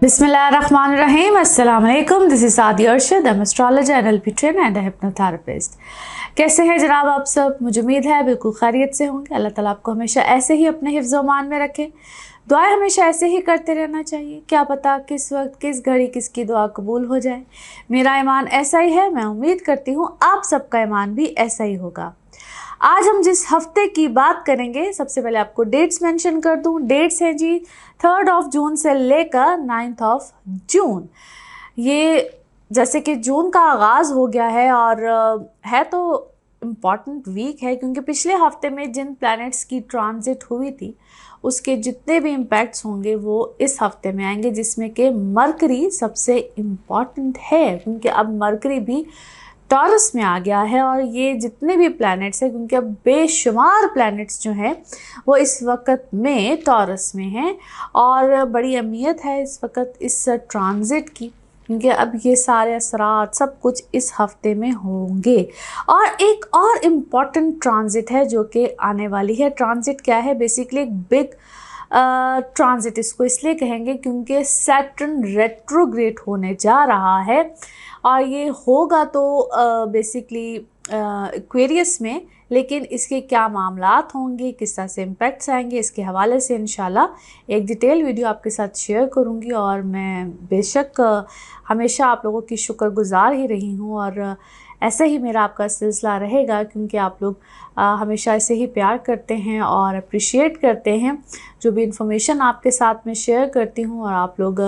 बिस्मिल्लाहिर्रहमानिर्रहीम। अस्सलाम वालेकुम। दिस इज सादी Arshad, I am astrologer, NLP trainer and hypnotherapist. कैसे हैं जनाब आप सब? मुझे उम्मीद है बिल्कुल खैरियत से होंगे। अल्लाह ताला आपको हमेशा ऐसे ही अपने हिफ्ज़ मान में रखे। दुआएं हमेशा ऐसे ही करते रहना चाहिए। क्या पता किस वक्त किस घड़ी किसकी दुआ कबूल हो जाए। मेरा ईमान ऐसा ही है, मैं उम्मीद करती हूँ आप सबका ईमान भी ऐसा ही होगा। आज हम जिस हफ्ते की बात करेंगे, सबसे पहले आपको डेट्स मेंशन कर दूं। डेट्स हैं जी 3 जून से लेकर 9 जून। ये जैसे कि जून का आगाज़ हो गया है और है तो इम्पॉर्टेंट वीक है, क्योंकि पिछले हफ्ते में जिन प्लैनेट्स की ट्रांजिट हुई थी उसके जितने भी इम्पैक्ट्स होंगे वो इस हफ्ते में आएंगे, जिसमें कि मरकरी सबसे इम्पॉर्टेंट है, क्योंकि अब मरकरी भी टॉरस में आ गया है। और ये जितने भी प्लैनेट्स हैं, क्योंकि अब बेशुमार प्लैनेट्स जो हैं वो इस वक्त में टॉरस में हैं और बड़ी अहमियत है इस वक्त इस ट्रांजिट की, क्योंकि अब ये सारे असरात सब कुछ इस हफ्ते में होंगे। और एक और इम्पॉर्टेंट ट्रांजिट है जो कि आने वाली है। ट्रांजिट क्या है? बेसिकली एक बिग ट्रांजिट इसको इसलिए कहेंगे क्योंकि सैटर्न रेट्रोग्रेड होने जा रहा है और ये होगा तो बेसिकली एक्वेरियस में। लेकिन इसके क्या मामलात होंगे, किस तरह से इम्पैक्ट्स आएंगे, इसके हवाले से इंशाल्लाह एक डिटेल वीडियो आपके साथ शेयर करूंगी। और मैं बेशक हमेशा आप लोगों की शुक्रगुजार ही रही हूँ और ऐसा ही मेरा आपका सिलसिला रहेगा, क्योंकि आप लोग हमेशा ऐसे ही प्यार करते हैं और अप्रिशिएट करते हैं जो भी इंफॉर्मेशन आपके साथ में शेयर करती हूँ। और आप लोग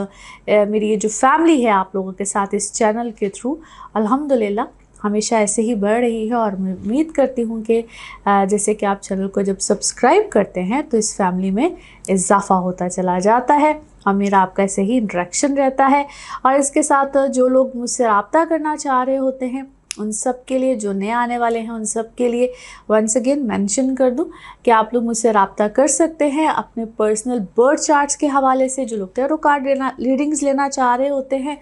मेरी ये जो फैमिली है आप लोगों के साथ इस चैनल के थ्रू अल्हम्दुलिल्लाह हमेशा ऐसे ही बढ़ रही है। और मैं उम्मीद करती हूँ कि जैसे कि आप चैनल को जब सब्सक्राइब करते हैं तो इस फैमिली में इजाफ़ा होता चला जाता है और मेरा आपका ऐसे ही इंटरेक्शन रहता है। और इसके साथ जो लोग मुझसे रब्ता करना चाह रहे होते हैं उन सब के लिए, जो नए आने वाले हैं उन सब के लिए वंस अगेन मेंशन कर दूं कि आप लोग मुझसे रब्ता कर सकते हैं अपने पर्सनल बर्थ चार्ट्स के हवाले से। जो लोग टैरो कार्ड रीडिंग्स लेना चाह रहे होते हैं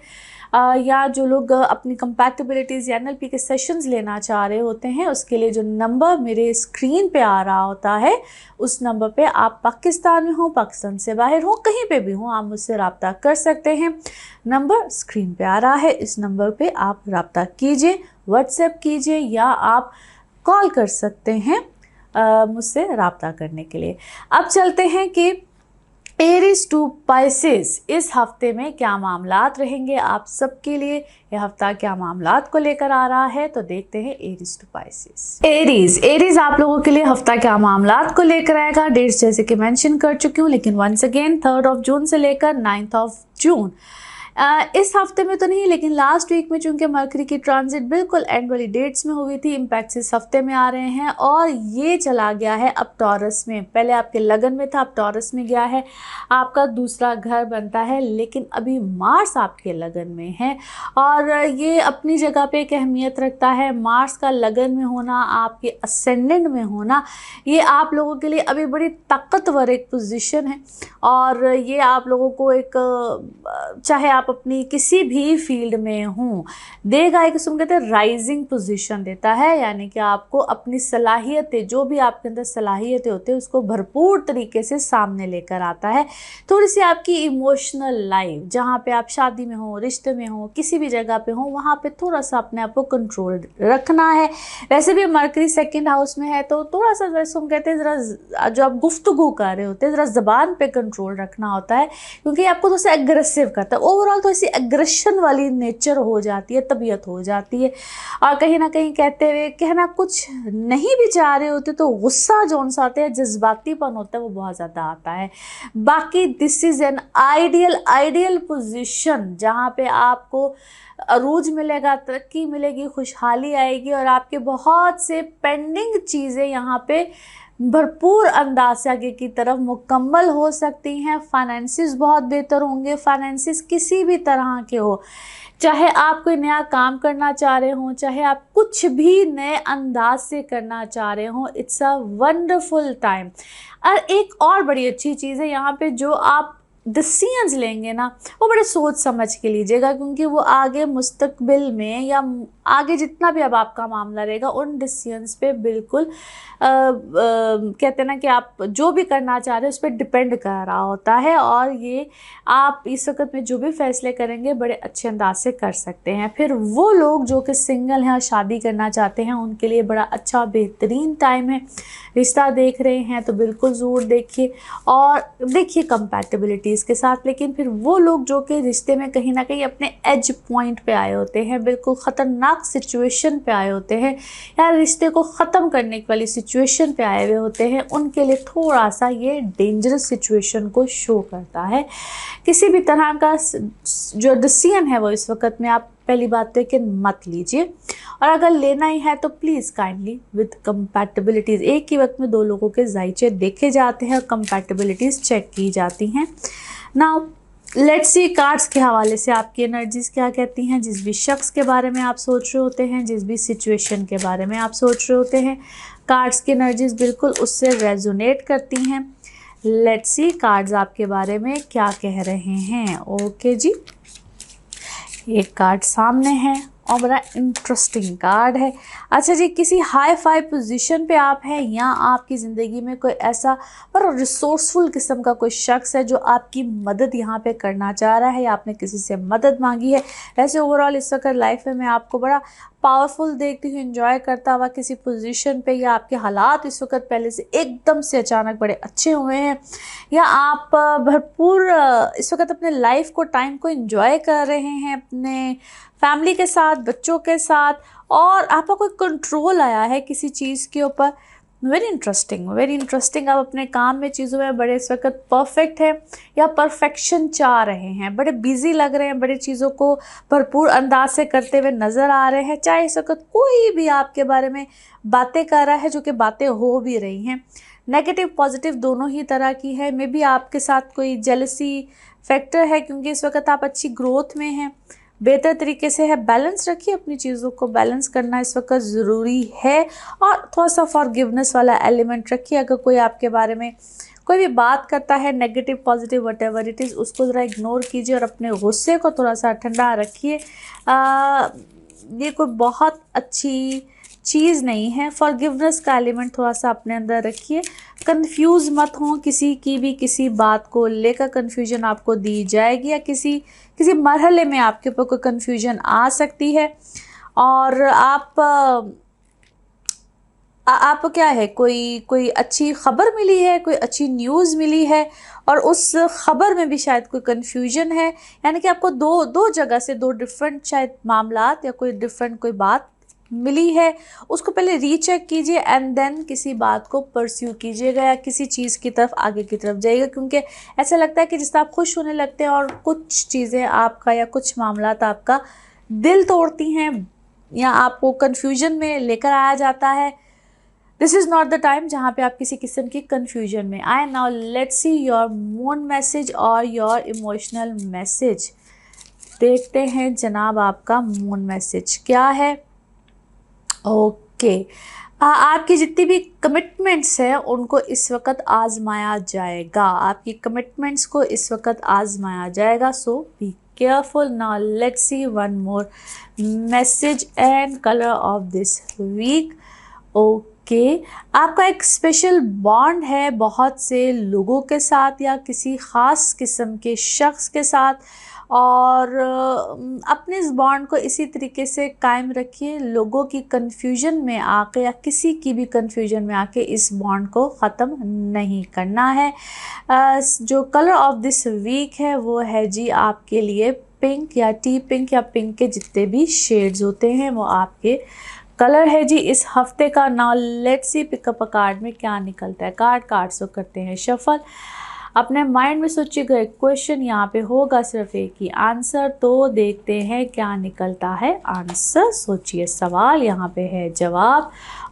या जो लोग अपनी कंपैटिबिलिटीज़ या एनएलपी के सेशंस लेना चाह रहे होते हैं, उसके लिए जो नंबर मेरे स्क्रीन पे आ रहा होता है उस नंबर पे आप पाकिस्तान में हो, पाकिस्तान से बाहर हो, कहीं पे भी हो, आप मुझसे रब्ता कर सकते हैं। नंबर स्क्रीन पे आ रहा है, इस नंबर पे आप रब्ता कीजिए, व्हाट्सएप कीजिए या आप कॉल कर सकते हैं मुझसे रब्ता करने के लिए। अब चलते हैं कि एरीज टू पाइसेस इस हफ्ते में क्या मामलात रहेंगे आप सबके लिए, यह हफ्ता क्या मामलात को लेकर आ रहा है। तो देखते हैं एरीज टू पाइसेस। एरीज आप लोगों के लिए हफ्ता क्या मामलात को लेकर आएगा। डेट्स जैसे कि मेंशन कर चुकी हूँ, लेकिन वंस अगेन 3 जून से लेकर 9 जून। इस हफ्ते में तो नहीं, लेकिन लास्ट वीक में चूंकि मरकरी की ट्रांजिट बिल्कुल एंड वाली डेट्स में हुई थी, इम्पैक्ट्स इस हफ्ते में आ रहे हैं और ये चला गया है अब टॉरस में। पहले आपके लगन में था, अब टॉरस में गया है, आपका दूसरा घर बनता है। लेकिन अभी मार्स आपके लगन में है और ये अपनी जगह पे एक अहमियत रखता है। मार्स का लगन में होना, आपके असेंडेंट में होना, ये आप लोगों के लिए अभी बड़ी ताकतवर एक पोजीशन है और ये आप लोगों को एक चाहे आप अपनी किसी भी फील्ड में हों देगा, एक किस्म कहते हैं राइजिंग पोजीशन देता है। यानी कि आपको अपनी सलाहियतें, जो भी आपके अंदर सलाहियतें होती है उसको भरपूर तरीके से सामने लेकर आता है। थोड़ी सी आपकी इमोशनल लाइफ, जहाँ पे आप शादी में हो, रिश्ते में हो, किसी भी जगह पे हो, वहाँ पे थोड़ा सा अपने आप को कंट्रोल रखना है। वैसे भी मरकरी 2nd हाउस में है तो थोड़ा सा जैसे हम कहते हैं ज़रा जो आप गुफ्तगू कर रहे होते हैं ज़रा ज़बान पे कंट्रोल रखना होता है, क्योंकि आपको थोड़ा सा एग्रेसिव करता है। ओवरऑल तो ऐसी एग्रेशन वाली नेचर हो जाती है, तबीयत हो जाती है और कहीं ना कहीं कहते हुए कहना कुछ नहीं भी चाह रहे होते तो गुस्सा जोन सा आता है, जज्बातीपन होता है वो बहुत ज़्यादा आता है। बाकी this is an ideal position जहाँ पे आपको अरूज मिलेगा, तरक्की मिलेगी, खुशहाली आएगी और आपके बहुत से पेंडिंग चीज़ें यहाँ पे भरपूर अंदाज से आगे की तरफ मुकम्मल हो सकती हैं। फाइनेंसिस बहुत बेहतर होंगे। फाइनेंसिस किसी भी तरह के हो, चाहे आप कोई नया काम करना चाह रहे हों, चाहे आप कुछ भी नए अंदाज से करना चाह रहे हों, इट्स अ वंडरफुल टाइम। और एक और बड़ी अच्छी चीज़ है यहाँ पे, जो आप डिसीजंस लेंगे ना वो बड़े सोच समझ के लीजिएगा, क्योंकि वो आगे मुस्तकबिल में या आगे जितना भी अब आपका मामला रहेगा उन डिसीजंस पे बिल्कुल कहते हैं ना कि आप जो भी करना चाह रहे हैं उस पर डिपेंड कर रहा होता है, और ये आप इस वक्त में जो भी फैसले करेंगे बड़े अच्छे अंदाज से कर सकते हैं। फिर वो लोग जो कि सिंगल हैं और शादी करना चाहते हैं उनके लिए बड़ा अच्छा बेहतरीन टाइम है। रिश्ता देख रहे हैं तो बिल्कुल ज़रूर देखिए और देखिए कंपैटिबिलिटीज़ के साथ। लेकिन फिर वो लोग जो कि रिश्ते में कहीं ना कहीं अपने एज पॉइंट पे आए होते हैं, बिल्कुल ख़तरनाक सिचुएशन पे आए होते हैं या रिश्ते को ख़त्म करने वाली सिचुएशन पे आए हुए होते हैं, उनके लिए थोड़ा सा ये डेंजरस सिचुएशन को शो करता है। किसी भी तरह का जो डिसीजन है वो इस वक्त में आप पहली बात तो कि मत लीजिए, और अगर लेना ही है तो प्लीज़ काइंडली विद कंपैटिबिलिटीज़। एक ही वक्त में दो लोगों के जायचे देखे जाते हैं और कंपैटिबिलिटीज़ चेक की जाती हैं। नाउ लेट्स सी कार्ड्स के हवाले से आपकी एनर्जीज़ क्या कहती हैं। जिस भी शख्स के बारे में आप सोच रहे होते हैं, जिस भी सिचुएशन के बारे में आप सोच रहे होते हैं, कार्ड्स की एनर्जीज़ बिल्कुल उससे रेजोनेट करती हैं। लेट्स सी कार्ड्स आपके बारे में क्या कह रहे हैं। ओके जी, एक कार्ड सामने है और बड़ा इंटरेस्टिंग कार्ड है। अच्छा जी, किसी हाई फाई पोजीशन पे आप हैं या आपकी ज़िंदगी में कोई ऐसा बड़ा रिसोर्सफुल किस्म का कोई शख्स है जो आपकी मदद यहाँ पे करना चाह रहा है या आपने किसी से मदद मांगी है। वैसे ओवरऑल इस वक्त लाइफ में मैं आपको बड़ा पावरफुल देखती हूँ, एंजॉय करता हुआ किसी पोजीशन पे, या आपके हालात इस वक्त पहले से एकदम से अचानक बड़े अच्छे हुए हैं, या आप भरपूर इस वक्त अपने लाइफ को टाइम को एंजॉय कर रहे हैं अपने फैमिली के साथ, बच्चों के साथ, और आपका कोई कंट्रोल आया है किसी चीज़ के ऊपर। Very interesting, very interesting. आप अपने काम में चीज़ों में बड़े इस वक्त परफेक्ट हैं या परफेक्शन चाह रहे हैं, बड़े बिजी लग रहे हैं, बड़े चीज़ों को भरपूर अंदाज से करते हुए नज़र आ रहे हैं। चाहे इस वक्त कोई भी आपके बारे में बातें कर रहा है, जो कि बातें हो भी रही हैं, नेगेटिव पॉजिटिव दोनों ही तरह की है। मे बी आपके साथ कोई जेलसी फैक्टर है क्योंकि इस वक्त आप अच्छी ग्रोथ में हैं, बेहतर तरीके से है। बैलेंस रखिए, अपनी चीज़ों को बैलेंस करना इस वक्त ज़रूरी है, और थोड़ा सा फॉरगिवनेस वाला एलिमेंट रखिए। अगर कोई आपके बारे में कोई भी बात करता है negative positive what ever it is, उसको ज़रा इग्नोर कीजिए और अपने गुस्से को थोड़ा सा ठंडा रखिए। ये कोई बहुत अच्छी चीज़ नहीं है। फॉरगिवनेस का एलिमेंट थोड़ा सा अपने अंदर रखिए। कंफ्यूज मत हों किसी की भी, किसी बात को लेकर कन्फ्यूजन आपको दी जाएगी या किसी मरहले में आपके ऊपर कोई कन्फ्यूजन आ सकती है। और आपको क्या है, कोई अच्छी खबर मिली है, कोई अच्छी न्यूज़ मिली है, और उस खबर में भी शायद कोई कन्फ्यूजन है, यानी कि आपको दो जगह से दो डिफरेंट शायद मामलात या कोई डिफरेंट कोई बात मिली है। उसको पहले रीचेक कीजिए एंड देन किसी बात को परस्यू कीजिएगा या किसी चीज़ की तरफ आगे की तरफ जाइएगा, क्योंकि ऐसा लगता है कि जिससे आप खुश होने लगते हैं और कुछ चीज़ें आपका या कुछ मामलात आपका दिल तोड़ती हैं या आपको कन्फ्यूजन में लेकर आया जाता है। This is not the time जहाँ पे आप किसी किस्म की कन्फ्यूजन में आए। Now let's see your moon message और योर इमोशनल मैसेज। देखते हैं जनाब आपका मून मैसेज क्या है। ओके, आपकी जितनी भी कमिटमेंट्स हैं उनको इस वक्त आजमाया जाएगा, आपकी कमिटमेंट्स को इस वक्त आजमाया जाएगा। So be careful. Now let's see one more message and colour of this week. Okay, आपका एक स्पेशल बॉन्ड है बहुत से लोगों के साथ या किसी ख़ास किस्म के शख्स के साथ, और अपने इस बॉन्ड को इसी तरीके से कायम रखिए। लोगों की कन्फ्यूजन में आके या किसी की भी कन्फ्यूजन में आके इस बॉन्ड को ख़त्म नहीं करना है। जो कलर ऑफ दिस वीक है वो है जी आपके लिए पिंक या टी पिंक या पिंक के जितने भी शेड्स होते हैं वो आपके कलर है जी इस हफ्ते का। Now let's see pickup a card में क्या निकलता है। कार्ड्स को करते हैं शफल। अपने माइंड में सोचिएगा एक क्वेश्चन, यहाँ पे होगा सिर्फ एक ही आंसर, तो देखते हैं क्या निकलता है आंसर। सोचिए सवाल, यहाँ पे है जवाब,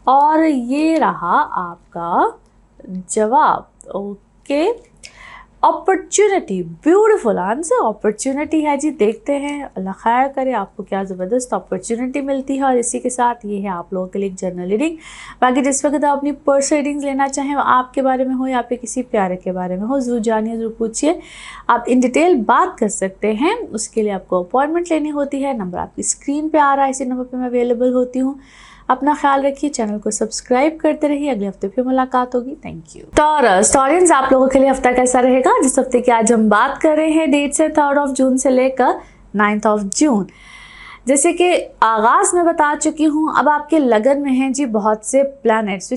और ये रहा आपका जवाब। Okay, opportunity, beautiful answer, opportunity है जी। देखते हैं, अल्लाह खैर करे, आपको क्या ज़बरदस्त अपॉर्चुनिटी मिलती है। और इसी के साथ ये है आप लोगों के लिए एक जनरल रीडिंग। बाकी जिस वक्त आप अपनी पर्सनल रीडिंग्स लेना चाहें, आपके बारे में हो या फिर किसी प्यारे के बारे में हो, ज़रूर जानिए, ज़रूर पूछिए, आप इन डिटेल बात कर सकते हैं। उसके लिए आपको अपॉइंटमेंट लेनी होती है। नंबर आपकी स्क्रीन पर आ रहा है, इसी नंबर पर मैं अवेलेबल होती हूँ। अपना ख्याल रखिए, चैनल को सब्सक्राइब करते रहिए। अगले हफ्ते फिर मुलाकात होगी। Thank you. टॉरस, टॉरियंस, आप लोगों के लिए हफ्ता कैसा रहेगा? जिस हफ्ते की आज हम बात कर रहे हैं, डेट से 3 जून से लेकर 9 जून। जैसे कि आगाज़ में बता चुकी हूँ, अब आपके लगन में हैं जी बहुत से planets,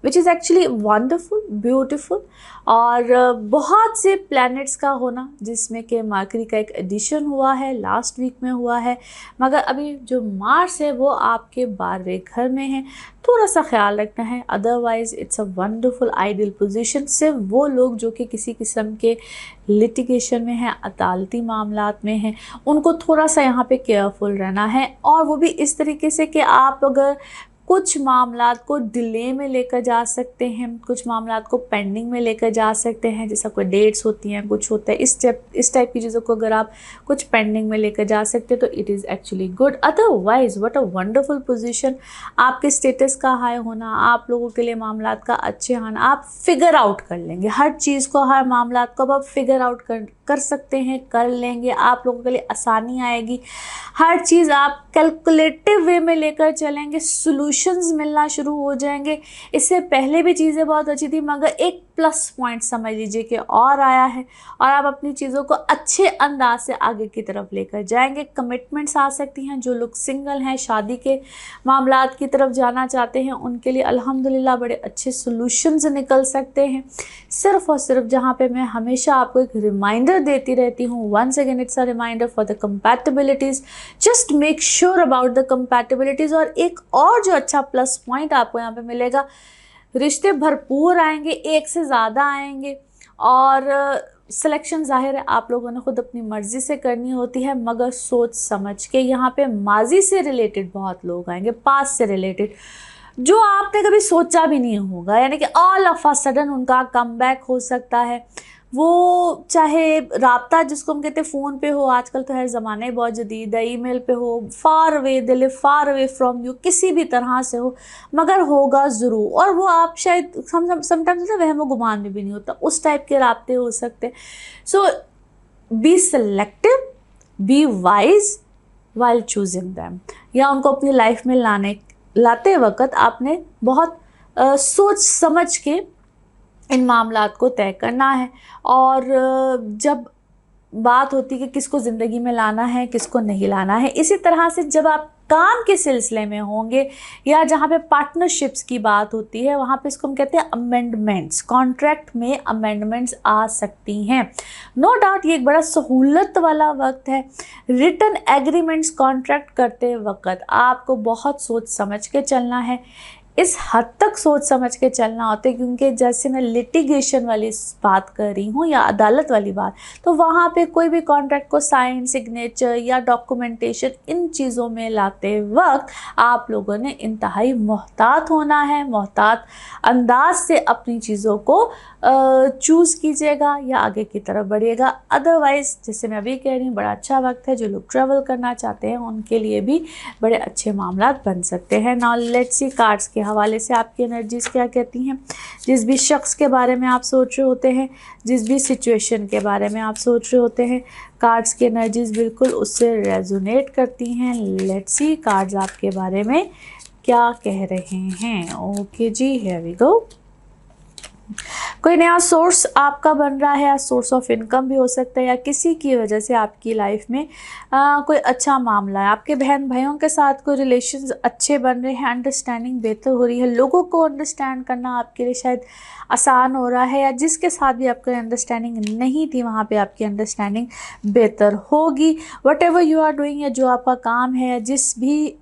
which is actually wonderful, beautiful. और बहुत से प्लैनेट्स का होना, जिसमें कि मरकरी का एक एडिशन हुआ है, लास्ट वीक में हुआ है। मगर अभी जो मार्स है वो आपके 12वें घर में है, थोड़ा सा ख्याल रखना है। Otherwise it's a wonderful ideal position. सिर्फ वो लोग जो कि किसी किस्म के लिटिगेशन में हैं, अदालती मामलात में हैं, उनको थोड़ा सा यहाँ पे केयरफुल रहना है। और वो भी इस तरीके से कि आप अगर कुछ मामलात को डिले में लेकर जा सकते हैं, कुछ मामलात को पेंडिंग में लेकर जा सकते हैं, जैसा कोई डेट्स होती हैं, कुछ होता है, इस टाइप की चीज़ों को अगर आप कुछ पेंडिंग में लेकर जा सकते हैं तो it is actually good. Otherwise what a wonderful position. आपके स्टेटस का हाई होना, आप लोगों के लिए मामलात का अच्छे आना, आप फिगर आउट कर लेंगे हर चीज़ को, हर मामलात को अब आप फिगर आउट कर सकते हैं, कर लेंगे। आप लोगों के लिए आसानी आएगी, हर चीज़ आप कैलकुलेटिव वे में लेकर चलेंगे, सॉल्यूशंस मिलना शुरू हो जाएंगे। इससे पहले भी चीज़ें बहुत अच्छी थी, मगर एक प्लस पॉइंट समझ लीजिए कि और आया है, और आप अपनी चीज़ों को अच्छे अंदाज से आगे की तरफ लेकर जाएंगे। कमिटमेंट्स आ सकती हैं। जो लोग सिंगल हैं, शादी के मामलात की तरफ जाना चाहते हैं, उनके लिए अल्हम्दुलिल्लाह बड़े अच्छे सॉल्यूशंस निकल सकते हैं। सिर्फ और सिर्फ जहाँ पे मैं हमेशा आपको एक रिमाइंडर देती रहती हूँ, once again it's a reminder for the compatibilities, just make sure about the compatibilities. और एक और जो अच्छा प्लस पॉइंट आपको यहाँ पे मिलेगा, रिश्ते भरपूर आएंगे, एक से ज़्यादा आएंगे। और सिलेक्शन जाहिर है आप लोगों ने खुद अपनी मर्ज़ी से करनी होती है, मगर सोच समझ के। यहाँ पे माजी से रिलेटेड बहुत लोग आएंगे, पास से रिलेटेड, जो आपने कभी सोचा भी नहीं होगा, यानी कि ऑल ऑफ अ सडन उनका कमबैक हो सकता है। वो चाहे राब्ता जिसको हम कहते हैं फ़ोन पे हो, आजकल तो हर ज़माना ही बहुत जदीद है, ईमेल पे हो, far away, they live far away from you, किसी भी तरह से हो, मगर होगा ज़रूर। और वो आप शायद समटाइम्स ना वहम गुमान में भी नहीं होता, उस टाइप के राब्ते हो सकते हैं। So be selective, be wise while choosing them, या उनको अपनी लाइफ में लाते वक्त आपने बहुत सोच समझ के इन मामलात को तय करना है। और जब बात होती है कि किसको ज़िंदगी में लाना है, किसको नहीं लाना है, इसी तरह से जब आप काम के सिलसिले में होंगे या जहाँ पे पार्टनरशिप्स की बात होती है, वहाँ पे इसको हम कहते हैं अमेंडमेंट्स। कॉन्ट्रैक्ट में अमेंडमेंट्स आ सकती हैं, नो डाउट। ये एक बड़ा सहूलत वाला वक्त है। रिटन एग्रीमेंट्स कॉन्ट्रैक्ट करते वक्त आपको बहुत सोच समझ के चलना है। इस हद तक सोच समझ के चलना होता है, क्योंकि जैसे मैं लिटिगेशन वाली बात कर रही हूँ या अदालत वाली बात, तो वहाँ पे कोई भी कॉन्ट्रैक्ट को साइन, सिग्नेचर या डॉक्यूमेंटेशन, इन चीज़ों में लाते वक्त आप लोगों ने इंतहाई मोहतात होना है। मोहतात अंदाज से अपनी चीज़ों को चूज़ कीजिएगा या आगे की तरफ बढ़िएगा। अदरवाइज़ जैसे मैं अभी कह रही हूँ, बड़ा अच्छा वक्त है। जो लोग ट्रैवल करना चाहते हैं उनके लिए भी बड़े अच्छे मामलात बन सकते हैं। नाउ लेट्स सी कार्ड्स के हवाले से आपकी एनर्जीज़ क्या कहती हैं। जिस भी शख्स के बारे में आप सोच रहे होते हैं, जिस भी सिचुएशन के बारे में आप सोच रहे होते हैं, कार्ड्स की एनर्जीज़ बिल्कुल उससे रेजोनेट करती हैं। लेट्स सी कार्ड्स आपके बारे में क्या कह रहे हैं। ओके जी, हियर वी गो। कोई नया सोर्स आपका बन रहा है, या सोर्स ऑफ इनकम भी हो सकता है, या किसी की वजह से आपकी लाइफ में कोई अच्छा मामला है। आपके बहन भाइयों के साथ कोई रिलेशंस अच्छे बन रहे हैं, अंडरस्टैंडिंग बेहतर हो रही है, लोगों को अंडरस्टैंड करना आपके लिए शायद आसान हो रहा है, या जिसके साथ भी आपकी अंडरस्टैंडिंग नहीं थी वहाँ पे आपकी अंडरस्टैंडिंग बेहतर होगी। Whatever you are doing, या जो आपका काम है, या जिस भी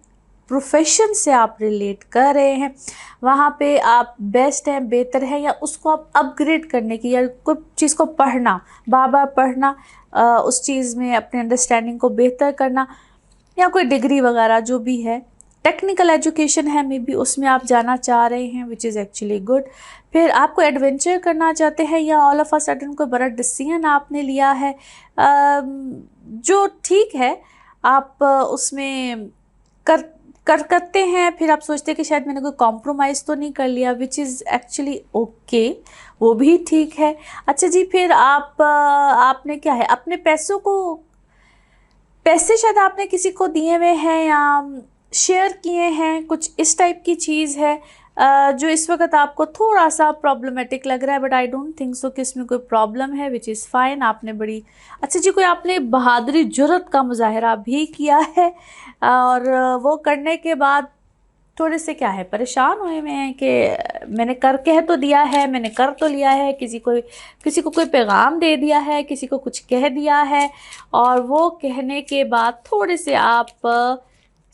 प्रोफेशन से आप रिलेट कर रहे हैं, वहाँ पे आप बेस्ट हैं, बेहतर है, या उसको आप अपग्रेड करने की, या कोई चीज़ को पढ़ना, बार बार पढ़ना, उस चीज़ में अपने अंडरस्टैंडिंग को बेहतर करना, या कोई डिग्री वगैरह जो भी है, टेक्निकल एजुकेशन है मे बी उसमें आप जाना चाह रहे हैं, विच इज़ एक्चुअली गुड। फिर आपको एडवेंचर करना चाहते हैं या ऑल ऑफ अ सडन कोई बड़ा डिसीजन आपने लिया है जो ठीक है, आप उसमें करते हैं, फिर आप सोचते हैं कि शायद मैंने कोई कॉम्प्रोमाइज़ तो नहीं कर लिया, विच इज़ एक्चुअली ओके, वो भी ठीक है। अच्छा जी, फिर आपने क्या है, अपने पैसे शायद आपने किसी को दिए हुए हैं या शेयर किए हैं, कुछ इस टाइप की चीज़ है जो इस वक्त आपको थोड़ा सा प्रॉब्लमेटिक लग रहा है, but I don't think so कि इसमें कोई प्रॉब्लम है, विच इज़ फाइन। आपने बड़ी अच्छा जी, कोई आपने बहादुरी जुर्रत का मुजाहरा भी किया है और वो करने के बाद थोड़े से क्या है परेशान हुए हुए हैं कि मैंने कर कह तो दिया है, मैंने कर तो लिया है, किसी को कोई पैगाम दे दिया है, किसी को कुछ कह दिया है और वो कहने के बाद थोड़े से आप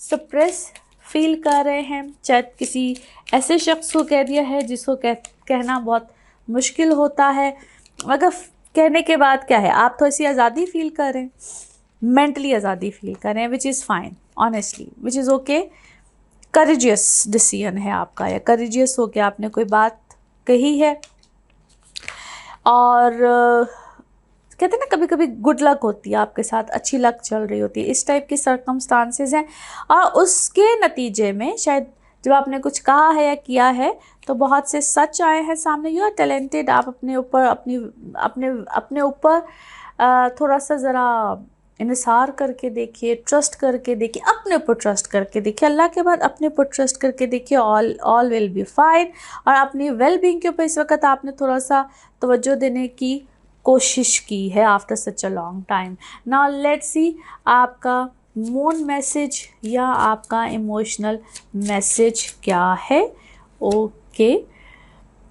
सप्रेस फील कर रहे हैं। शायद किसी ऐसे शख्स को कह दिया है जिसको कहना बहुत मुश्किल होता है, मगर कहने के बाद क्या है, आप थोड़ी सी आज़ादी फील कर रहे हैं, मेंटली आज़ादी फील कर रहे हैं, which is fine honestly, which is okay. Courageous decision है आपका, या करेजियस हो के आपने कोई बात कही है। और कहते हैं ना कभी कभी गुड लक होती है आपके साथ, अच्छी लक चल रही होती है, इस टाइप की सर्कमस्टांसेस हैं और उसके नतीजे में शायद जब आपने कुछ कहा है या किया है तो बहुत से सच आए हैं सामने। यू आर टैलेंटेड, आप अपने ऊपर थोड़ा सा ज़रा इन्हिसार करके देखिए, ट्रस्ट करके देखिए, अपने ऊपर ट्रस्ट करके देखिए, अल्लाह के बाद अपने ऊपर ट्रस्ट करके देखिए, ऑल विल बी फाइन। और अपनी वेल बीइंग के ऊपर इस वक्त आपने थोड़ा सा तवज्जो देने की कोशिश की है after such a long time. Now let's सी आपका मून मैसेज या आपका इमोशनल मैसेज क्या है। Okay,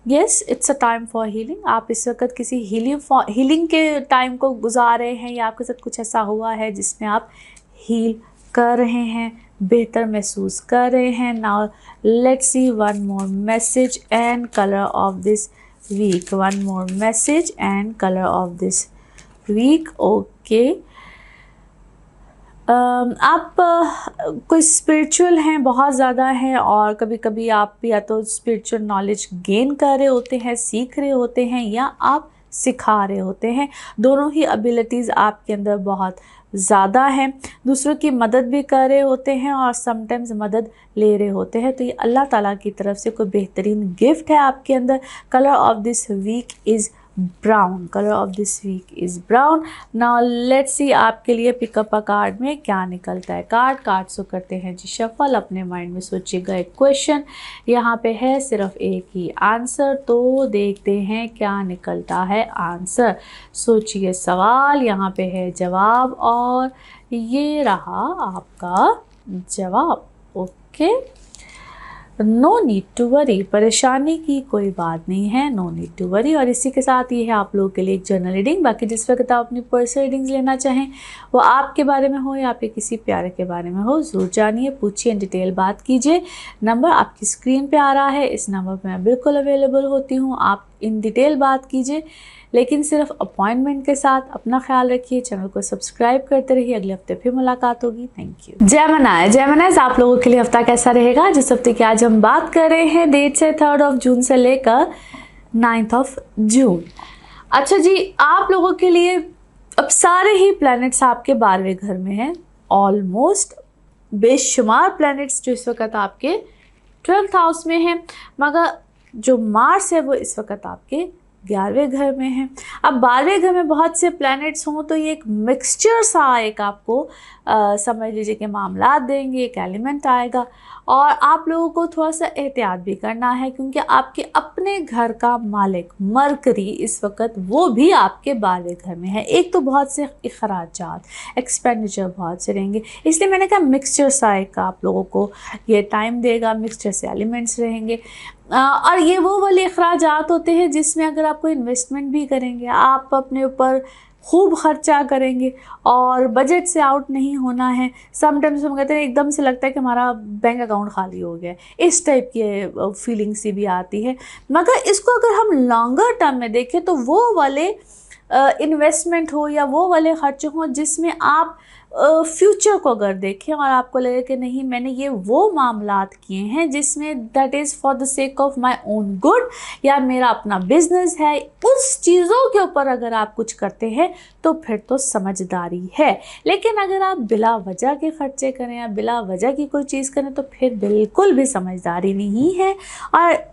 yes, it's a time for healing. आप इस वक्त किसी हीलिंग के टाइम को गुजार रहे हैं या आपके साथ कुछ ऐसा हुआ है जिसमें आप हील कर रहे हैं, बेहतर महसूस कर रहे हैं। Now let's see one more message and colour of this week, one more message and colour of this week. Okay, आप कोई स्पिरिचुअल हैं, बहुत ज़्यादा हैं और कभी कभी आप या तो स्पिरिचुअल नॉलेज गेन कर रहे होते हैं, सीख रहे होते हैं, या आप सिखा रहे होते हैं। दोनों ही एबिलिटीज़ आपके अंदर बहुत ज़्यादा हैं। दूसरों की मदद भी कर रहे होते हैं और समटाइम्स मदद ले रहे होते हैं, तो ये अल्लाह ताला की तरफ से कोई बेहतरीन गिफ्ट है आपके अंदर। Colour of this week is brown, colour of this week is brown. Now let's see आपके लिए पिकअप अ कार्ड में क्या निकलता है। कार्ड्स को करते हैं जी शफल। अपने माइंड में सोचिएगा एक क्वेश्चन, यहाँ पे है सिर्फ एक ही आंसर, तो देखते हैं क्या निकलता है आंसर। सोचिए सवाल, यहाँ पे है जवाब और ये रहा आपका जवाब। Okay, no need to worry, परेशानी की कोई बात नहीं है, नो नीड टू वरी। और इसी के साथ ये है आप लोगों के लिए एक जर्नल रीडिंग। बाकी जिस वक्त आप अपनी पर्सनल रीडिंग्स लेना चाहें, वो आपके बारे में हो या आपके किसी प्यारे के बारे में हो, ज़रूर जानिए, पूछिए, डिटेल बात कीजिए। नंबर आपकी स्क्रीन पे आ रहा है, इस नंबर पे मैं बिल्कुल अवेलेबल होती हूँ। आप इन डिटेल बात कीजिए, लेकिन सिर्फ अपॉइंटमेंट के साथ। अपना ख्याल रखिए, चैनल को सब्सक्राइब करते रहिए। अगले हफ्ते फिर मुलाकात होगी। Thank you. जेमिनाइज आप लोगों के लिए हफ्ता कैसा रहेगा? जिस हफ्ते की आज हम बात कर रहे हैं, डेट से 3 जून से लेकर 9 जून। अच्छा जी, आप लोगों के लिए अब सारे ही प्लैनेट्स आपके 12वें घर में हैं। ऑलमोस्ट बेशुमार प्लैनेट्स जो इस वक्त आपके 12th हाउस में हैं, मगर जो मार्स है वो इस वक्त आपके 11वें घर में है। अब 12वें घर में बहुत से प्लैनेट्स हों तो ये एक मिक्सचर सा एक आपको समझ लीजिए कि मामला देंगे, एक एलिमेंट आएगा और आप लोगों को थोड़ा सा एहतियात भी करना है, क्योंकि आपके अपने घर का मालिक मरकरी इस वक्त वो भी आपके 12वें घर में है। एक तो बहुत से अखराजात, एक्सपेंडिचर बहुत से रहेंगे, इसलिए मैंने कहा मिक्सचर सा एक आप लोगों को ये टाइम देगा, मिक्सचर से एलिमेंट्स रहेंगे। और ये वो वाले अखराजात होते हैं जिसमें अगर आप कोई इन्वेस्टमेंट भी करेंगे, आप अपने ऊपर खूब ख़र्चा करेंगे और बजट से आउट नहीं होना है। समटाइम्स हम कहते हैं एकदम से लगता है कि हमारा बैंक अकाउंट खाली हो गया, इस टाइप की फीलिंग सी भी आती है। मगर इसको अगर हम लॉन्गर टर्म में देखें तो वो वाले इन्वेस्टमेंट हो या वो वाले खर्चे हों जिसमें आप फ्यूचर को अगर देखें और आपको लगे कि नहीं मैंने ये वो मामलात किए हैं जिसमें that is for the sake of my own good, या मेरा अपना बिजनेस है, उस चीज़ों के ऊपर अगर आप कुछ करते हैं तो फिर तो समझदारी है। लेकिन अगर आप बिला वजह के खर्चे करें या बिला वजह की कोई चीज़ करें तो फिर बिल्कुल भी समझदारी नहीं है। और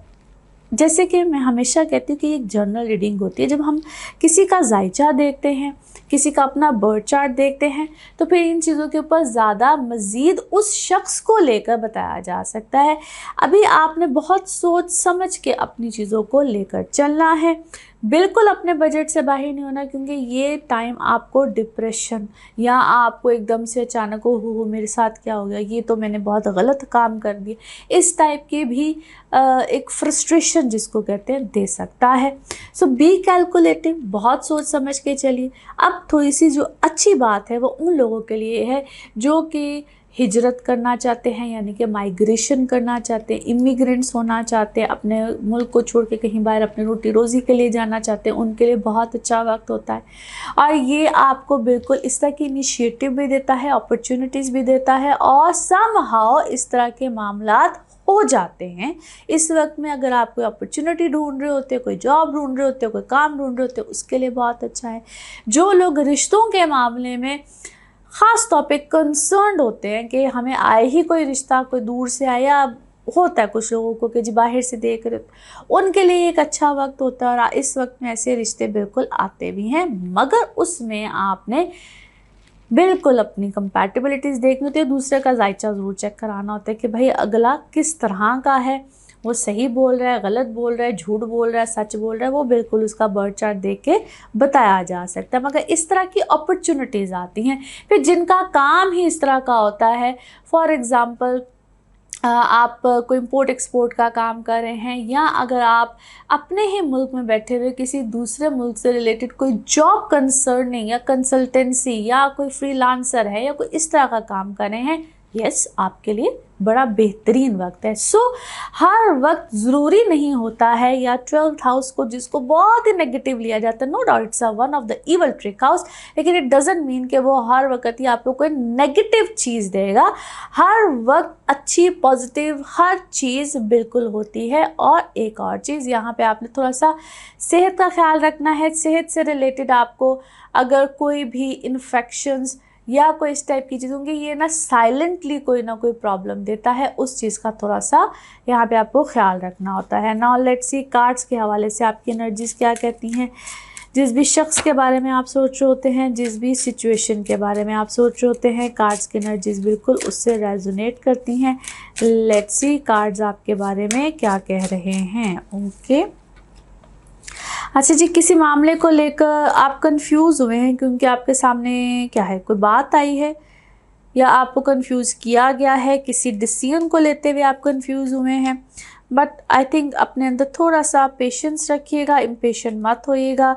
जैसे कि मैं हमेशा कहती हूँ कि एक जर्नल रीडिंग होती है, जब हम किसी का जायचा देखते हैं, किसी का अपना बर्थ चार्ट देखते हैं, तो फिर इन चीज़ों के ऊपर ज़्यादा मज़ीद उस शख्स को लेकर बताया जा सकता है। अभी आपने बहुत सोच समझ के अपनी चीज़ों को लेकर चलना है, बिल्कुल अपने बजट से बाहर नहीं होना, क्योंकि ये टाइम आपको डिप्रेशन या आपको एकदम से अचानक हो मेरे साथ क्या हो गया, ये तो मैंने बहुत गलत काम कर दिया, इस टाइप के भी एक फ्रस्ट्रेशन जिसको कहते हैं दे सकता है। सो बी कैलकुलेटिव, बहुत सोच समझ के चलिए। अब थोड़ी सी जो अच्छी बात है वो उन लोगों के लिए है जो कि हिजरत करना चाहते हैं, यानी कि माइग्रेशन करना चाहते हैं, इमिग्रेंट्स होना चाहते हैं, अपने मुल्क को छोड़ के कहीं बाहर अपने रोटी रोज़ी के लिए जाना चाहते हैं, उनके लिए बहुत अच्छा वक्त होता है। और ये आपको बिल्कुल इस तरह की इनिशिएटिव भी देता है, अपॉर्चुनिटीज़ भी देता है, और समहाउ इस तरह के मामलात हो जाते हैं। इस वक्त में अगर आप कोई अपॉर्चुनिटी ढूंढ रहे होते हैं, कोई जॉब ढूंढ रहे होते हैं, कोई काम ढूंढ रहे होते हैं, उसके लिए बहुत अच्छा है। जो लोग रिश्तों के मामले में ख़ास तौर पे कंसर्न्ड होते हैं कि हमें आए ही कोई रिश्ता, कोई दूर से आया, होता है कुछ लोगों को कि जी बाहर से देख रहे, उनके लिए एक अच्छा वक्त होता है। और इस वक्त में ऐसे रिश्ते बिल्कुल आते भी हैं, मगर उसमें आपने बिल्कुल अपनी कंपैटिबिलिटीज़ देखनी होती है, दूसरे का जायचा ज़रूर चेक कराना होता है कि भाई अगला किस तरह का है, वो सही बोल रहा है, गलत बोल रहा है, झूठ बोल रहा है, सच बोल रहा है, वो बिल्कुल उसका बर्थ चार्ट देख के बताया जा सकता है। मगर इस तरह की अपॉर्चुनिटीज़ आती हैं फिर जिनका काम ही इस तरह का होता है। फॉर एग्ज़ाम्पल आप कोई इम्पोर्ट एक्सपोर्ट का काम कर रहे हैं, या अगर आप अपने ही मुल्क में बैठे हुए किसी दूसरे मुल्क से रिलेटेड कोई जॉब कंसर्निंग या कंसल्टेंसी या कोई फ्रीलांसर है या कोई इस तरह का काम कर रहे हैं, यस आपके लिए बड़ा बेहतरीन वक्त है। सो हर वक्त ज़रूरी नहीं होता है, या 12th हाउस को जिसको बहुत ही नेगेटिव लिया जाता है, no doubt it's one of the evil trick house, लेकिन इट डजंट मीन कि वो हर वक्त ही आपको कोई नेगेटिव चीज़ देगा। हर वक्त अच्छी पॉजिटिव हर चीज़ बिल्कुल होती है। और एक और चीज़ यहाँ पे आपने थोड़ा सा सेहत का ख्याल रखना है। सेहत से रिलेटेड आपको अगर कोई भी इन्फेक्शंस या कोई इस टाइप की चीज़ होंगी, ये ना साइलेंटली कोई ना कोई प्रॉब्लम देता है, उस चीज़ का थोड़ा सा यहाँ पे आपको ख्याल रखना होता है। नाउ लेट्स सी कार्ड्स के हवाले से आपकी एनर्जीज़ क्या कहती हैं। जिस भी शख्स के बारे में आप सोच रहे होते हैं, जिस भी सिचुएशन के बारे में आप सोच रहे होते हैं, कार्ड्स की एनर्जीज़ बिल्कुल उससे रेजोनेट करती हैं। लेट्स सी कार्ड्स आपके बारे में क्या कह रहे हैं। ओके अच्छा जी, किसी मामले को लेकर आप कंफ्यूज हुए हैं क्योंकि आपके सामने क्या है, कोई बात आई है या आपको कंफ्यूज किया गया है, किसी डिसीजन को लेते हुए आप कंफ्यूज हुए हैं। बट आई थिंक अपने अंदर थोड़ा सा पेशेंस रखिएगा, इम्पेशेंट मत होइएगा,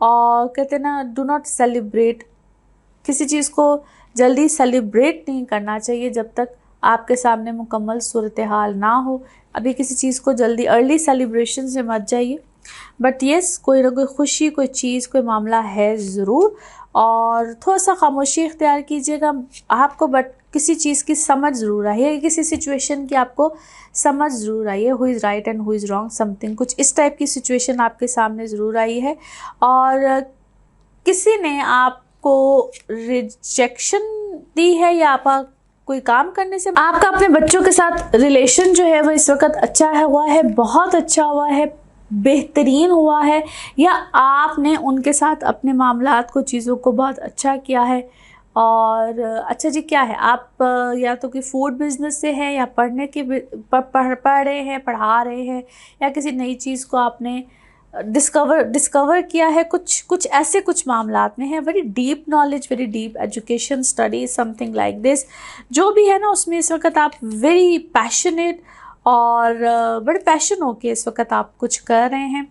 और कहते हैं ना, डू नॉट सेलिब्रेट, किसी चीज़ को जल्दी सेलिब्रेट नहीं करना चाहिए जब तक आपके सामने मुकम्मल सूरत हाल ना हो। अभी किसी चीज़ को जल्दी अर्ली सेलिब्रेशन से मत जाइए, बट येस कोई ना कोई खुशी, कोई चीज़, कोई मामला है ज़रूर, और थोड़ा सा खामोशी इख्तियार कीजिएगा आपको, बट किसी चीज़ की समझ ज़रूर आई है, किसी सिचुएशन की आपको समझ ज़रूर आई है, who is right and who is wrong, something कुछ इस टाइप की सिचुएशन आपके सामने ज़रूर आई है। और किसी ने आपको रिजेक्शन दी है, या आपका कोई काम करने से आपका अपने बच्चों के साथ रिलेशन जो है वो इस वक्त अच्छा हुआ है, बहुत अच्छा हुआ है, बेहतरीन हुआ है, या आपने उनके साथ अपने मामलात को, चीज़ों को बहुत अच्छा किया है। और अच्छा जी, क्या है, आप या तो कि फूड बिज़नेस से हैं, या पढ़ने की पढ़ रहे हैं, पढ़ा रहे हैं, या किसी नई चीज़ को आपने डिस्कवर किया है, कुछ ऐसे कुछ मामलात में है। Very deep knowledge, very deep education, study, something like this, जो भी है ना, उसमें इस वक्त आप वेरी पैशनेट और बड़े पैशन होके इस वक्त आप कुछ कर रहे हैं,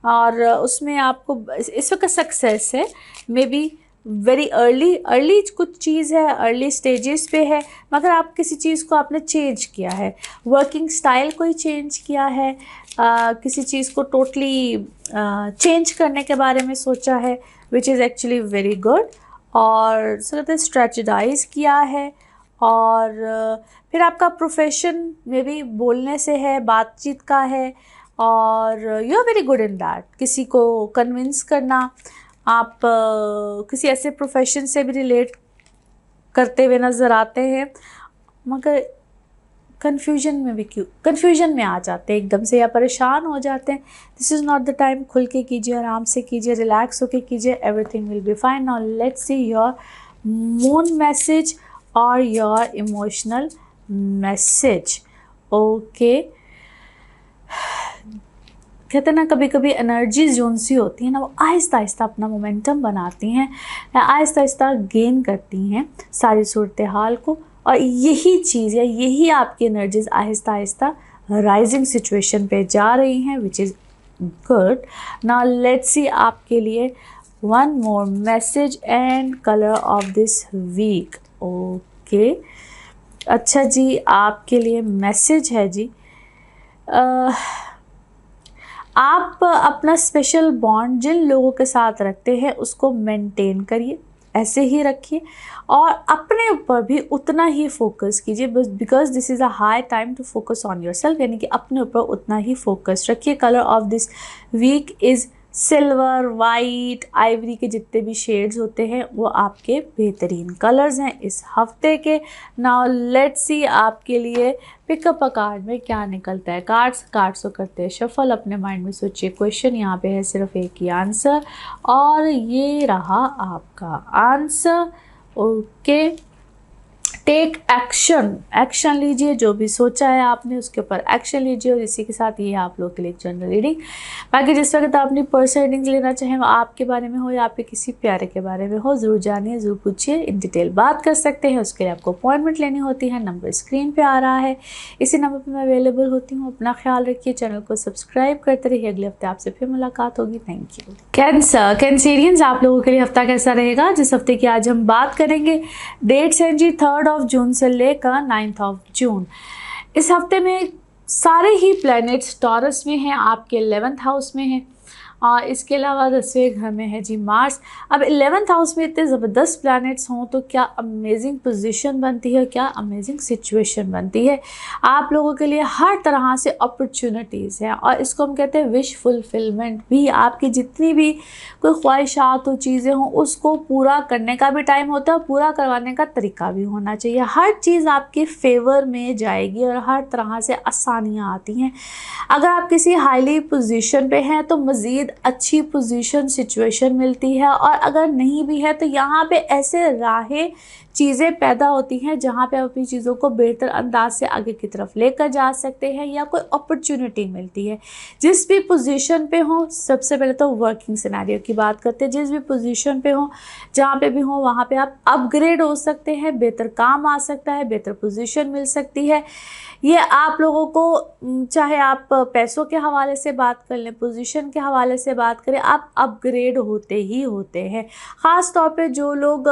और उसमें आपको इस वक्त सक्सेस है। मे बी वेरी अर्ली कुछ चीज़ है, अर्ली स्टेजेस पे है, मगर आप किसी चीज़ को आपने चेंज किया है, वर्किंग स्टाइल कोई चेंज किया है, किसी चीज़ को टोटली चेंज करने के बारे में सोचा है, which is actually very good. और कहते हैं स्ट्रेटजाइज किया है। और फिर आपका प्रोफेशन में भी बोलने से है, बातचीत का है, और you are very good in that. किसी को कन्विंस करना, आप किसी ऐसे प्रोफेशन से भी रिलेट करते हुए नज़र आते हैं, मगर कन्फ्यूजन में आ जाते हैं एकदम से, या परेशान हो जाते हैं। This is not the time. खुल के कीजिए, आराम से कीजिए, रिलैक्स होके कीजिए, everything will be fine. Now let's see your moon message और योर इमोशनल मैसेज। ओके, कहते हैं ना, कभी कभी एनर्जीज जो सी होती हैं ना, वो आहिस्ता आहिस्ता अपना मोमेंटम बनाती हैं, आहिस्ता आहिस्ता गेन करती हैं सारी सूरत हाल को, और यही चीज़ या यही आपकी energies Aahista Aahista rising situation पे जा रही हैं, which is good. Now let's see आपके लिए one more message and colour of this week. Okay, अच्छा जी, आपके लिए मैसेज है जी, आप अपना स्पेशल बॉन्ड जिन लोगों के साथ रखते हैं उसको मेंटेन करिए, ऐसे ही रखिए, और अपने ऊपर भी उतना ही फोकस कीजिए, because this is a high time to focus on yourself, यानी कि अपने ऊपर उतना ही फोकस रखिए। Colour of this week is silver, white, ivory के जितने भी शेड्स होते हैं वो आपके बेहतरीन कलर्स हैं इस हफ्ते के। नाउ लेट्स सी आपके लिए पिकअप अ कार्ड में क्या निकलता है। कार्ड्स को करते हैं शफल, अपने माइंड में सोचिए क्वेश्चन, यहाँ पे है सिर्फ एक ही आंसर, और ये रहा आपका आंसर। ओके, टेक एक्शन लीजिए, जो भी सोचा है आपने उसके ऊपर एक्शन लीजिए। और इसी के साथ ये आप लोग के लिए जनरल रीडिंग। बाकी जिस वक्त आप अपनी पर्सनल रीडिंग्स लेना चाहें, वो आपके बारे में हो या आपके किसी प्यारे के बारे में हो, ज़रूर जानिए, ज़रूर पूछिए, इन डिटेल बात कर सकते हैं। उसके लिए आपको अपॉइंटमेंट लेनी होती है, नंबर स्क्रीन पर आ रहा है, इसी नंबर पर मैं अवेलेबल होती हूँ। अपना ख्याल रखिए, चैनल को सब्सक्राइब करते रहिए। अगले हफ्ते आपसे फिर मुलाकात होगी। Thank you. कैंसरियंस, आप लोगों के लिए हफ्ता कैसा रहेगा? जिस हफ्ते की आज हम बात करेंगे, डेट्स हैं जी 3 जून से लेकर 9 जून। इस हफ्ते में सारे ही प्लैनेट्स टॉरस में हैं, आपके 11th हाउस में हैं, और इसके अलावा 10वें घर में है जी मार्स। अब 11th हाउस में इतने ज़बरदस्त प्लैनेट्स हों तो क्या अमेजिंग पोजीशन बनती है, क्या अमेजिंग सिचुएशन बनती है। आप लोगों के लिए हर तरह से अपॉर्चुनिटीज़ हैं, और इसको हम कहते हैं विश फुलफिलमेंट भी। आपकी जितनी भी कोई ख्वाहिशात हो, चीज़ें हों, उसको पूरा करने का भी टाइम होता है, पूरा करवाने का तरीका भी होना चाहिए। हर चीज़ आपके फेवर में जाएगी और हर तरह से आसानियाँ आती हैं। अगर आप किसी हाईली पोजीशन पे हैं तो मज़ीद अच्छी पोजीशन सिचुएशन मिलती है, और अगर नहीं भी है तो यहाँ पे ऐसे राहें चीज़ें पैदा होती हैं जहाँ पे आप अपनी चीज़ों को बेहतर अंदाज से आगे की तरफ लेकर जा सकते हैं, या कोई अपॉर्चुनिटी मिलती है। जिस भी पोजीशन पे हो, सबसे पहले तो वर्किंग सिनेरियो की बात करते हैं, जिस भी पोजीशन पे हो, जहाँ पे भी हो, वहाँ पे आप अपग्रेड हो सकते हैं, बेहतर काम आ सकता है, बेहतर पोजीशन मिल सकती है। ये आप लोगों को, चाहे आप पैसों के हवाले से बात कर लें, पोजीशन के हवाले से बात करें, आप अपग्रेड होते ही होते हैं। ख़ास तौर पे जो लोग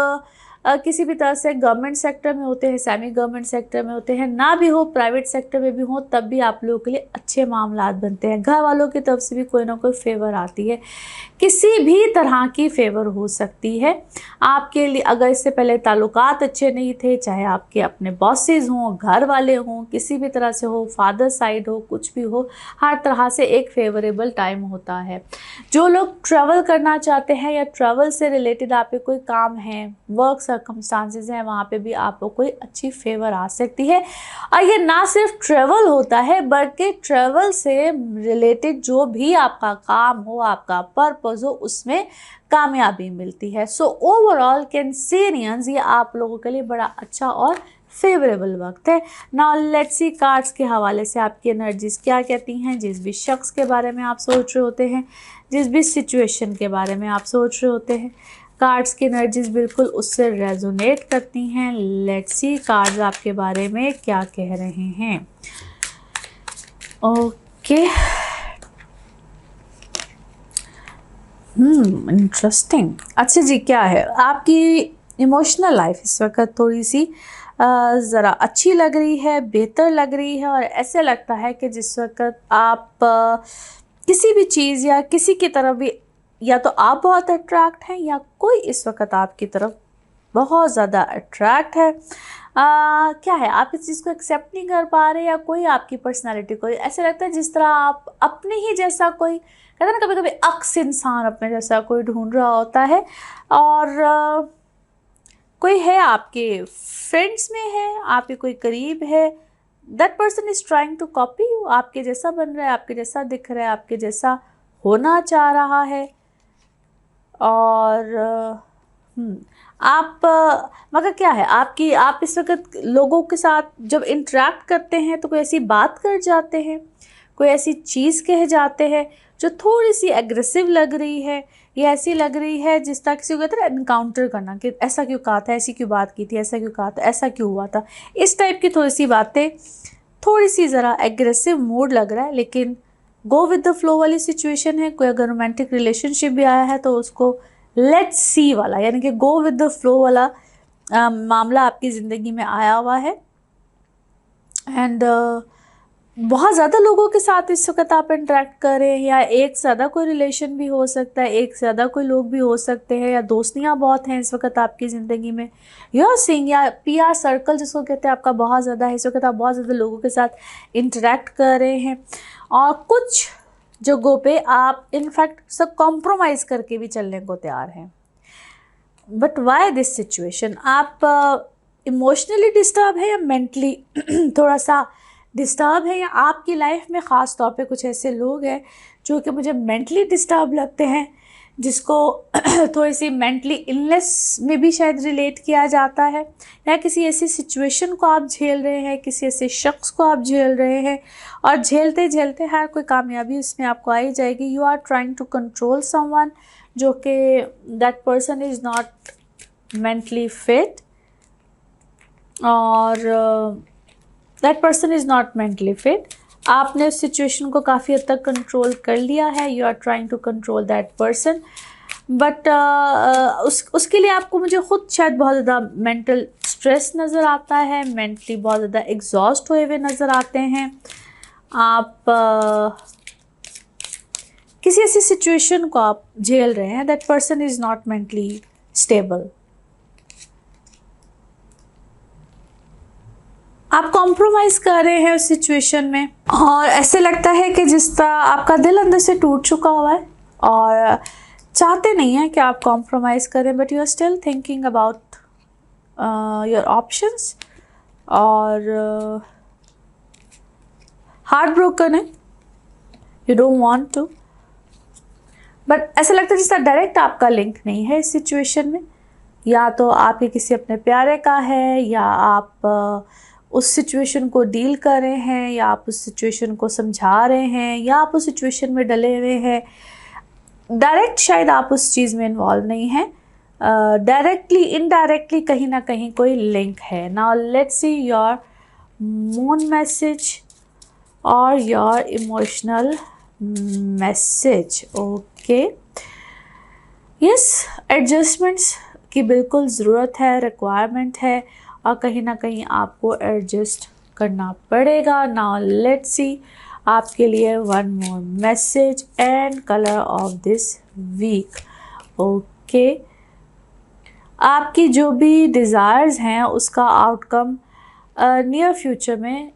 किसी भी तरह से गवर्नमेंट सेक्टर में होते हैं, सेमी गवर्नमेंट सेक्टर में होते हैं, ना भी हो प्राइवेट सेक्टर में भी हो, तब भी आप लोगों के लिए अच्छे मामलात बनते हैं। घर वालों की तरफ से भी कोई ना कोई फेवर आती है, किसी भी तरह की फेवर हो सकती है आपके लिए। अगर इससे पहले ताल्लुकात अच्छे नहीं थे, चाहे आपके अपने बॉसेस हों, घर वाले हों, किसी भी तरह से हो, फादर साइड हो, कुछ भी हो, हर तरह से एक फेवरेबल टाइम होता है। जो लोग ट्रैवल करना चाहते हैं या ट्रैवल से रिलेटेड आपके कोई काम है, वर्क सर्कमस्टांसेस हैं, वहाँ पे भी आपको कोई अच्छी फेवर आ सकती है। और ये ना सिर्फ ट्रैवल होता है, बल्कि ट्रैवल से रिलेटेड जो भी आपका काम हो, आपका पर्पस हो, उसमें कामयाबी मिलती है। सो ओवरऑल कैंसेरियंस, ये आप लोगों के लिए बड़ा अच्छा और फेवरेबल वक्त है। नाउ लेट्स सी कार्ड्स के हवाले से आपकी एनर्जीज क्या कहती हैं। जिस भी शख्स के बारे में आप सोच रहे होते हैं, जिस भी सिचुएशन के बारे में आप सोच रहे होते हैं, कार्ड्स की एनर्जीज बिल्कुल उससे रेजोनेट करती हैं। लेट्स सी कार्ड्स आपके बारे में क्या कह रहे हैं। Okay, interesting. अच्छा जी, क्या है आपकी इमोशनल लाइफ इस वक्त थोड़ी सी ज़रा अच्छी लग रही है, बेहतर लग रही है, और ऐसे लगता है कि जिस वक्त आप किसी भी चीज़ या किसी की तरफ भी, या तो आप बहुत अट्रैक्ट हैं या कोई इस वक्त आपकी तरफ बहुत ज़्यादा अट्रैक्ट है। क्या है, आप इस चीज़ को एक्सेप्ट नहीं कर पा रहे, या कोई आपकी पर्सनालिटी को ऐसा लगता है जिस तरह आप अपने ही जैसा कोई, कहते हैं ना कभी कभी अक्स इंसान अपने जैसा कोई ढूंढ रहा होता है, और कोई है आपके फ्रेंड्स में है, आपके कोई करीब है, that person is trying to copy you, आपके जैसा बन रहा है, आपके जैसा दिख रहा है, आपके जैसा होना चाह रहा है। और आप मगर क्या है आपकी, आप इस वक्त लोगों के साथ जब इंटरेक्ट करते हैं तो कोई ऐसी बात कर जाते हैं, कोई ऐसी चीज़ कह जाते हैं जो थोड़ी सी एग्रेसिव लग रही है, या ऐसी लग रही है जिस तरह किसी को कहते हैं इनकाउंटर करना, कि ऐसा क्यों कहा था, ऐसी क्यों बात की थी, ऐसा क्यों कहा था, ऐसा क्यों हुआ था, इस टाइप की थोड़ी सी बातें, थोड़ी सी ज़रा एग्रेसिव मूड लग रहा है। लेकिन गो विद द फ्लो वाली सिचुएशन है। कोई अगर रोमांटिक रिलेशनशिप भी आया है तो उसको लेट्स सी वाला, यानी कि गो विद द फ्लो वाला मामला आपकी ज़िंदगी में आया हुआ है। एंड बहुत ज़्यादा लोगों के साथ इस वक्त आप इंटरेक्ट कर रहे हैं, या एक से ज़्यादा कोई रिलेशन भी हो सकता है, एक से ज़्यादा कोई लोग भी हो सकते हैं, या दोस्तियाँ बहुत हैं इस वक्त आपकी ज़िंदगी में, यू आर सीइंग, या PR सर्कल जिसको कहते हैं आपका बहुत ज़्यादा है। इस वक्त आप बहुत ज़्यादा लोगों के साथ इंटरेक्ट कर रहे हैं, और कुछ जगहों पे आप इनफैक्ट सब कॉम्प्रोमाइज़ करके भी चलने को तैयार हैं। बट वाई दिस सिचुएशन, आप इमोशनली डिस्टर्ब है या मेंटली थोड़ा सा डिस्टर्ब है, या आपकी लाइफ में ख़ास तौर पे कुछ ऐसे लोग हैं जो कि मुझे मेंटली डिस्टर्ब लगते हैं, जिसको थोड़ी सी मेंटली इलनेस में भी शायद रिलेट किया जाता है, या किसी ऐसी सिचुएशन को आप झेल रहे हैं, किसी ऐसे शख्स को आप झेल रहे हैं, और झेलते झेलते हर कोई कामयाबी उसमें आपको आई जाएगी। You are trying to control someone, जो कि that person is not mentally fit, और that person is not mentally fit. आपने उस सिचुएशन को काफ़ी हद तक कंट्रोल कर लिया है, you are trying to control that person, but उसके लिए आपको मुझे ख़ुद शायद बहुत ज़्यादा मेंटल स्ट्रेस नज़र आता है, मेंटली बहुत ज़्यादा एग्जॉस्ट हुए हुए नज़र आते हैं। आप किसी ऐसी सिचुएशन को आप झेल रहे हैं, that person is not mentally stable. आप कॉम्प्रोमाइज़ कर रहे हैं उस सिचुएशन में, और ऐसे लगता है कि जिस तरह आपका दिल अंदर से टूट चुका हुआ है, और चाहते नहीं हैं कि आप कॉम्प्रोमाइज़ करें, but you are still thinking about your options, और हार्ट ब्रोकन है, you don't want to, but ऐसा लगता है जिस तरह डायरेक्ट आपका लिंक नहीं है इस सिचुएशन में, या तो आपके किसी अपने प्यारे का है, या आप उस सिचुएशन को डील कर रहे हैं, या आप उस सिचुएशन को समझा रहे हैं, या आप उस सिचुएशन में डले हुए हैं। डायरेक्ट शायद आप उस चीज़ में इन्वॉल्व नहीं हैं, डायरेक्टली इनडायरेक्टली कहीं ना कहीं कोई लिंक है। Now let's see your moon message और your emotional message. Okay, yes, adjustments की बिल्कुल ज़रूरत है, रिक्वायरमेंट है, और कहीं ना कहीं आपको एडजस्ट करना पड़ेगा। नाउ लेट्स सी आपके लिए one more message and colour of this week. Okay, आपकी जो भी डिज़ायर्स हैं उसका आउटकम नियर फ्यूचर में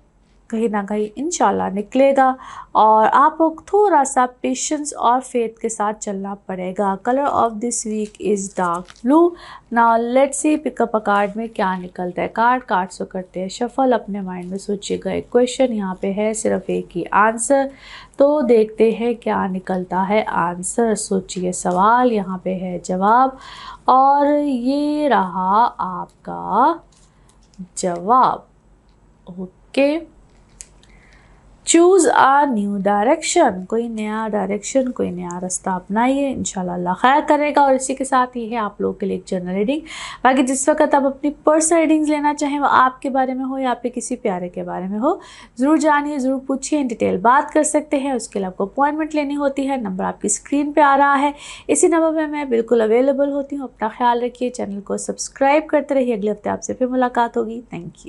कहीं ना कहीं इंशाल्लाह निकलेगा, और आपको थोड़ा सा पेशेंस और फेथ के साथ चलना पड़ेगा। Colour of this week is dark blue. Now let's see pickup a card में क्या निकलता है। कार्ड्स को करते हैं शफल। अपने माइंड में सोचिएगा एक क्वेश्चन, यहाँ पे है सिर्फ एक ही आंसर, तो देखते हैं क्या निकलता है आंसर। सोचिए सवाल, यहाँ पे है जवाब, और ये रहा आपका जवाब। ओके, चूज़ आ न्यू डायरेक्शन, कोई नया डायरेक्शन, कोई नया रास्ता अपनाइए, इंशाल्लाह अल्लाह खैर करेगा। और इसी के साथ ही है आप लोगों के लिए एक जनरल रीडिंग। बाकी जिस वक्त आप अपनी पर्सनल रीडिंग्स लेना चाहें, वो आपके बारे में हो या आपके किसी प्यारे के बारे में हो, ज़रूर जानिए, ज़रूर पूछिए, इन डिटेल बात कर सकते हैं। उसके लिए आपको अपॉइंटमेंट लेनी होती है, नंबर आपकी स्क्रीन पर आ रहा है, इसी नंबर पर मैं बिल्कुल अवेलेबल होती हूँ। अपना ख्याल रखिए, चैनल को सब्सक्राइब करते रहिए। अगले हफ्ते आपसे फिर मुलाकात होगी। Thank you.